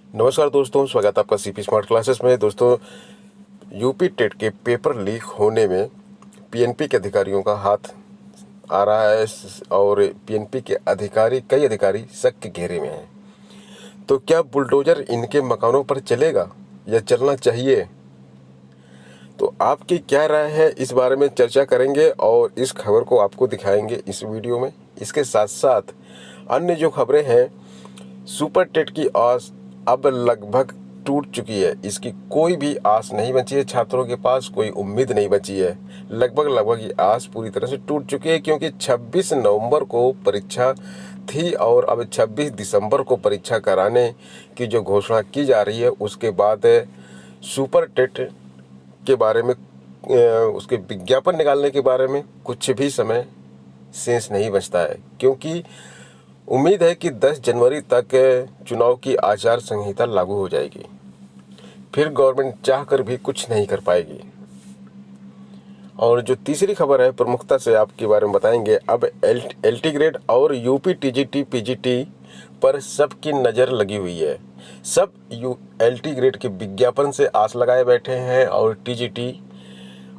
नमस्कार दोस्तों, स्वागत है आपका सीपी स्मार्ट क्लासेस में। दोस्तों, यूपी टेट के पेपर लीक होने में पीएनपी के अधिकारियों का हाथ आ रहा है और पीएनपी के कई अधिकारी शक के घेरे में हैं। तो क्या बुलडोजर इनके मकानों पर चलेगा या चलना चाहिए? तो आपकी क्या राय है, इस बारे में चर्चा करेंगे और इस खबर को आपको दिखाएंगे इस वीडियो में। इसके साथ साथ अन्य जो खबरें हैं, सुपर टेट की आस अब लगभग टूट चुकी है। इसकी कोई भी आस नहीं बची है, छात्रों के पास कोई उम्मीद नहीं बची है। लगभग ये आस पूरी तरह से टूट चुकी है, क्योंकि 26 नवंबर को परीक्षा थी और अब 26 दिसंबर को परीक्षा कराने की जो घोषणा की जा रही है, उसके बाद सुपर टेट के बारे में उसके विज्ञापन निकालने के बारे में कुछ भी समय शेष नहीं बचता है, क्योंकि उम्मीद है कि 10 जनवरी तक चुनाव की आचार संहिता लागू हो जाएगी। फिर गवर्नमेंट चाहकर भी कुछ नहीं कर पाएगी। और जो तीसरी खबर है, प्रमुखता से आपके बारे में बताएंगे। अब एलटी ग्रेड और यूपी टीजीटी पीजीटी पर सबकी नज़र लगी हुई है। सब एलटी ग्रेड के विज्ञापन से आस लगाए बैठे हैं और टीजीटी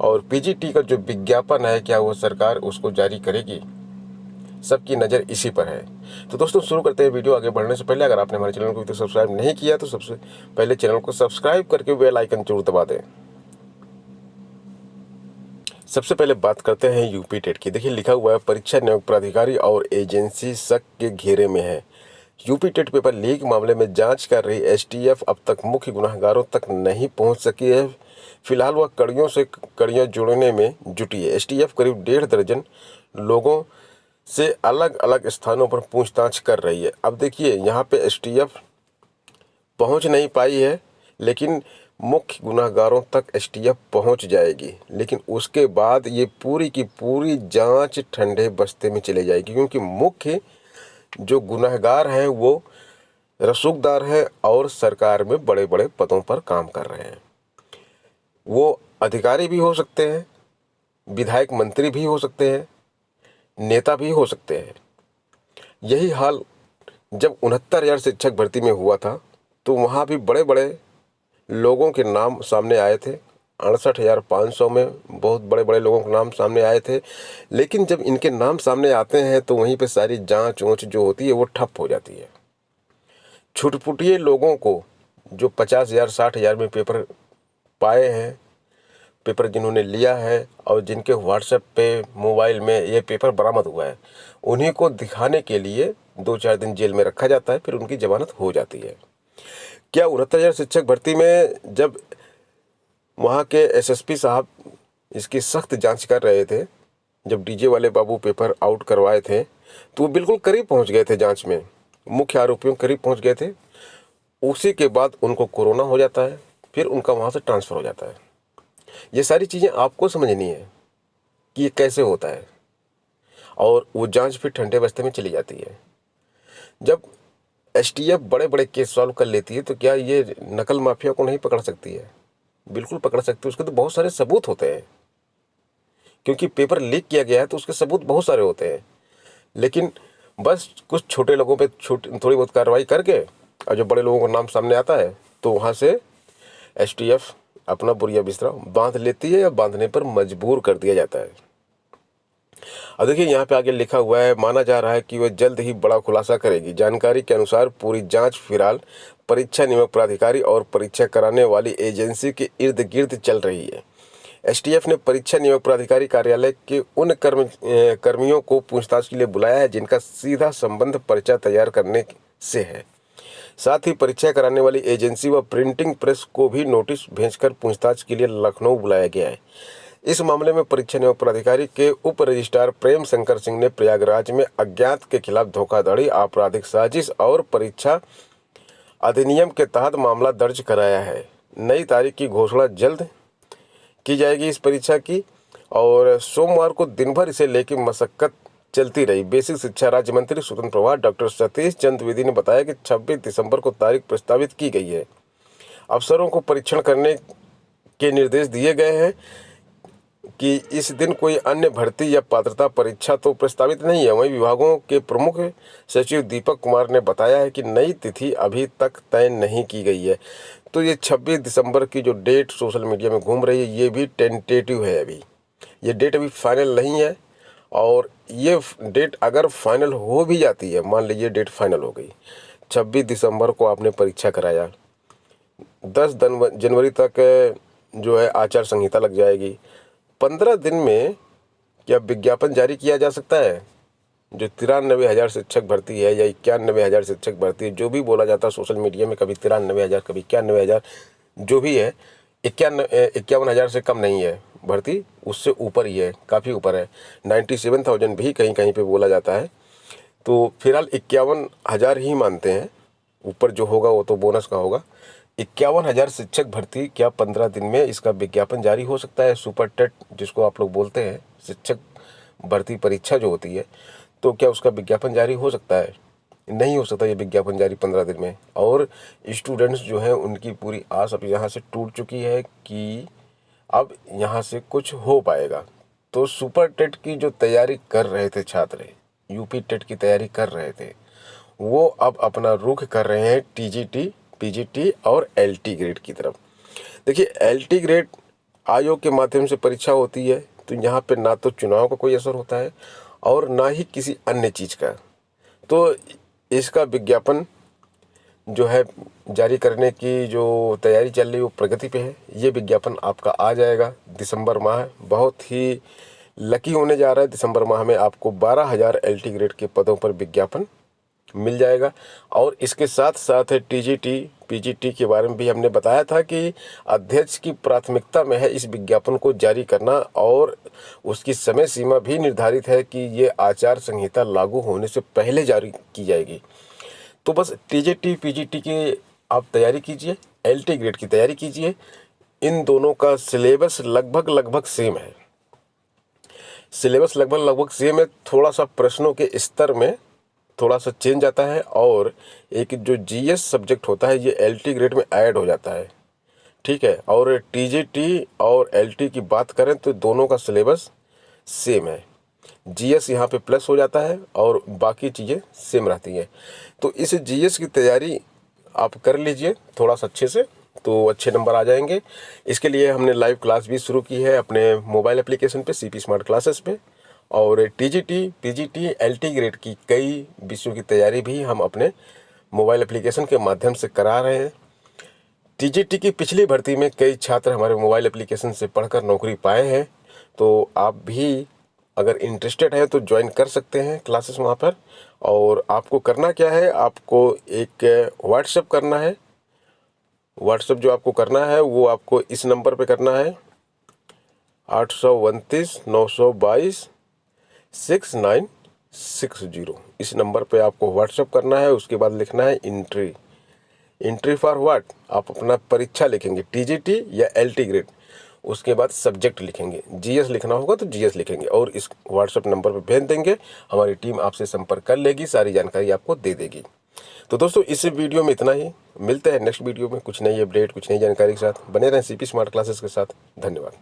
और पीजीटी का जो विज्ञापन है, क्या वो सरकार उसको जारी करेगी? सबकी नज़र इसी पर है। तो दोस्तों, शुरू करते हैं वीडियो। आगे बढ़ने से पहले अगर आपने हमारे चैनल को तो सब्सक्राइब नहीं किया तो सबसे पहले चैनल को सब्सक्राइब करके बेल आइकन जरूर दबा दें। सबसे पहले बात करते हैं यूपी टेट की। देखिए, लिखा हुआ है, परीक्षा नियोग प्राधिकारी और एजेंसी शक के घेरे में है। यूपी टेट पेपर लीक मामले में जांच कर रही एसटीएफ अब तक मुख्य गुनाहगारों तक नहीं पहुंच सकी है। फिलहाल वह कड़ियों से कड़ियां जोड़ने में जुटी है। एसटीएफ करीब 1.5 दर्जन लोगों से अलग अलग स्थानों पर पूछताछ कर रही है। अब देखिए, यहाँ पे एसटीएफ पहुंच नहीं पाई है, लेकिन मुख्य गुनाहगारों तक एसटीएफ पहुंच जाएगी। लेकिन उसके बाद ये पूरी की पूरी जांच ठंडे बस्ते में चली जाएगी, क्योंकि मुख्य जो गुनाहगार हैं वो रसूखदार हैं और सरकार में बड़े बड़े पदों पर काम कर रहे हैं। वो अधिकारी भी हो सकते हैं, विधायक मंत्री भी हो सकते हैं, नेता भी हो सकते हैं। यही हाल जब 69,000 शिक्षक भर्ती में हुआ था, तो वहाँ भी बड़े बड़े लोगों के नाम सामने आए थे। 68,500 में बहुत बड़े बड़े लोगों के नाम सामने आए थे। लेकिन जब इनके नाम सामने आते हैं तो वहीं पे सारी जांच ऊँच जो होती है वो ठप हो जाती है। छुटपुटिए लोगों को जो 50,000 60,000 में पेपर पाए हैं, पेपर जिन्होंने लिया है और जिनके व्हाट्सएप पे मोबाइल में ये पेपर बरामद हुआ है, उन्हीं को दिखाने के लिए 2-4 दिन जेल में रखा जाता है, फिर उनकी जमानत हो जाती है। क्या 69,000 शिक्षक भर्ती में जब वहाँ के एसएसपी साहब इसकी सख्त जांच कर रहे थे, जब डीजे वाले बाबू पेपर आउट करवाए थे, तो वो बिल्कुल करीब पहुँच गए थे जांच में, मुख्य आरोपियों करीब पहुँच गए थे। उसी के बाद उनको कोरोना हो जाता है, फिर उनका वहाँ से ट्रांसफ़र हो जाता है। ये सारी चीज़ें आपको समझनी है कि ये कैसे होता है, और वो जांच फिर ठंडे बस्ते में चली जाती है। जब एसटीएफ बड़े बड़े केस सॉल्व कर लेती है, तो क्या ये नकल माफिया को नहीं पकड़ सकती है? बिल्कुल पकड़ सकती है। उसके तो बहुत सारे सबूत होते हैं, क्योंकि पेपर लीक किया गया है तो उसके सबूत बहुत सारे होते हैं। लेकिन बस कुछ छोटे लोगों पे थोड़ी बहुत कार्रवाई करके, और जब बड़े लोगों का नाम सामने आता है तो वहाँ से एसटीएफ अपना बुरिया बिस्तरा बांध लेती है या बांधने पर मजबूर कर दिया जाता है। अब देखिए, यहाँ पे आगे लिखा हुआ है, माना जा रहा है कि वह जल्द ही बड़ा खुलासा करेगी। जानकारी के अनुसार पूरी जांच फिलहाल परीक्षा नियामक प्राधिकारी और परीक्षा कराने वाली एजेंसी के इर्द गिर्द चल रही है। एसटीएफ ने परीक्षा नियामक प्राधिकारी कार्यालय के उन कर्मियों को पूछताछ के लिए बुलाया है जिनका सीधा संबंध पर्चा तैयार करने से है। साथ ही परीक्षा कराने वाली एजेंसी व प्रिंटिंग प्रेस को भी नोटिस भेजकर पूछताछ के लिए लखनऊ बुलाया गया है। इस मामले में परीक्षा नियामक प्राधिकारी के उप रजिस्ट्रार प्रेम शंकर सिंह ने प्रयागराज में अज्ञात के खिलाफ धोखाधड़ी, आपराधिक साजिश और परीक्षा अधिनियम के तहत मामला दर्ज कराया है। नई तारीख की घोषणा जल्द की जाएगी इस परीक्षा की, और सोमवार को दिन भर इसे लेकर मशक्कत चलती रही। बेसिक शिक्षा राज्य मंत्री स्वतंत्र प्रभार डॉक्टर सतीश चंद्र द्विवेदी ने बताया कि 26 दिसंबर को तारीख प्रस्तावित की गई है। अफसरों को परीक्षण करने के निर्देश दिए गए हैं। कि इस दिन कोई अन्य भर्ती या पात्रता परीक्षा तो प्रस्तावित नहीं है। वहीं विभागों के प्रमुख सचिव दीपक कुमार ने बताया है कि नई तिथि अभी तक तय नहीं की गई है। तो ये 26 दिसंबर की जो डेट सोशल मीडिया में घूम रही है, ये भी टेंटेटिव है। अभी ये डेट अभी फाइनल नहीं है। और ये डेट अगर फाइनल हो भी जाती है, मान लीजिए डेट फाइनल हो गई, 26 दिसंबर को आपने परीक्षा कराया, 10 जनवरी तक जो है आचार संहिता लग जाएगी। 15 दिन में क्या विज्ञापन जारी किया जा सकता है? जो 93,000 शिक्षक भर्ती है या 91,000 शिक्षक भर्ती है, जो भी बोला जाता है सोशल मीडिया में, कभी 93,000 कभी 91,000, जो भी है, 51,000 से कम नहीं है भर्ती, उससे ऊपर ही है, काफ़ी ऊपर है। 97,000 भी कहीं कहीं पे बोला जाता है। तो फिलहाल 51,000 ही मानते हैं, ऊपर जो होगा वो तो बोनस का होगा। 51,000 शिक्षक भर्ती, क्या 15 दिन में इसका विज्ञापन जारी हो सकता है? सुपर टेट जिसको आप लोग बोलते हैं, शिक्षक भर्ती परीक्षा जो होती है, तो क्या उसका विज्ञापन जारी हो सकता है? नहीं हो सकता ये विज्ञापन जारी 15 दिन में। और स्टूडेंट्स जो हैं उनकी पूरी आस अब यहाँ से टूट चुकी है कि अब यहाँ से कुछ हो पाएगा। तो सुपर टेट की जो तैयारी कर रहे थे छात्र, यूपी टेट की तैयारी कर रहे थे, वो अब अपना रुख कर रहे हैं टीजीटी, पीजीटी और एलटी ग्रेड की तरफ। देखिए, एलटी ग्रेड आयोग के माध्यम से परीक्षा होती है, तो यहाँ पे ना तो चुनाव का कोई असर होता है और ना ही किसी अन्य चीज़ का। तो इसका विज्ञापन जो है जारी करने की जो तैयारी चल रही है वो प्रगति पे है। ये विज्ञापन आपका आ जाएगा दिसंबर माह, बहुत ही लकी होने जा रहा है। दिसंबर माह में आपको 12,000 एलटी ग्रेड के पदों पर विज्ञापन मिल जाएगा। और इसके साथ साथ टीजीटी, पीजीटी के बारे में भी हमने बताया था कि अध्यक्ष की प्राथमिकता में है इस विज्ञापन को जारी करना, और उसकी समय सीमा भी निर्धारित है कि ये आचार संहिता लागू होने से पहले जारी की जाएगी। तो बस टीजीटी, पीजीटी की आप तैयारी कीजिए, एलटी ग्रेड की तैयारी कीजिए। इन दोनों का सिलेबस लगभग सेम है। सिलेबस लगभग सेम है, थोड़ा सा प्रश्नों के स्तर में थोड़ा सा चेंज आता है, और एक जो जीएस सब्जेक्ट होता है ये एलटी ग्रेड में ऐड हो जाता है, ठीक है। और टीजीटी और एलटी की बात करें तो दोनों का सिलेबस सेम है। जीएस यहाँ पे प्लस हो जाता है और बाकी चीज़ें सेम रहती हैं। तो इस जीएस की तैयारी आप कर लीजिए थोड़ा सा अच्छे से, तो अच्छे नंबर आ जाएंगे। इसके लिए हमने लाइव क्लास भी शुरू की है अपने मोबाइल एप्लीकेशन पे, सीपी स्मार्ट क्लासेस पे। और टीजीटी, पीजीटी, एलटी ग्रेड की कई विषयों की तैयारी भी हम अपने मोबाइल एप्लीकेशन के माध्यम से करा रहे हैं। टीजीटी की पिछली भर्ती में कई छात्र हमारे मोबाइल एप्लीकेशन से पढ़कर नौकरी पाए हैं। तो आप भी अगर इंटरेस्टेड है तो ज्वाइन कर सकते हैं क्लासेस वहाँ पर। और आपको करना क्या है, आपको एक व्हाट्सएप करना है। व्हाट्सएप जो आपको करना है वो आपको इस नंबर पे करना है, 829-922-6960। इस नंबर पे आपको व्हाट्सएप करना है। उसके बाद लिखना है एंट्री फॉर व्हाट, आप अपना परीक्षा लिखेंगे टीजीटी या एलटी ग्रेड, उसके बाद सब्जेक्ट लिखेंगे, जीएस लिखना होगा तो जीएस लिखेंगे और इस व्हाट्सएप नंबर पर भेज देंगे। हमारी टीम आपसे संपर्क कर लेगी, सारी जानकारी आपको दे देगी। तो दोस्तों, इस वीडियो में इतना ही। मिलते हैं नेक्स्ट वीडियो में कुछ नई अपडेट, कुछ नई जानकारी के साथ। बने रहें सीपी स्मार्ट क्लासेस के साथ। धन्यवाद।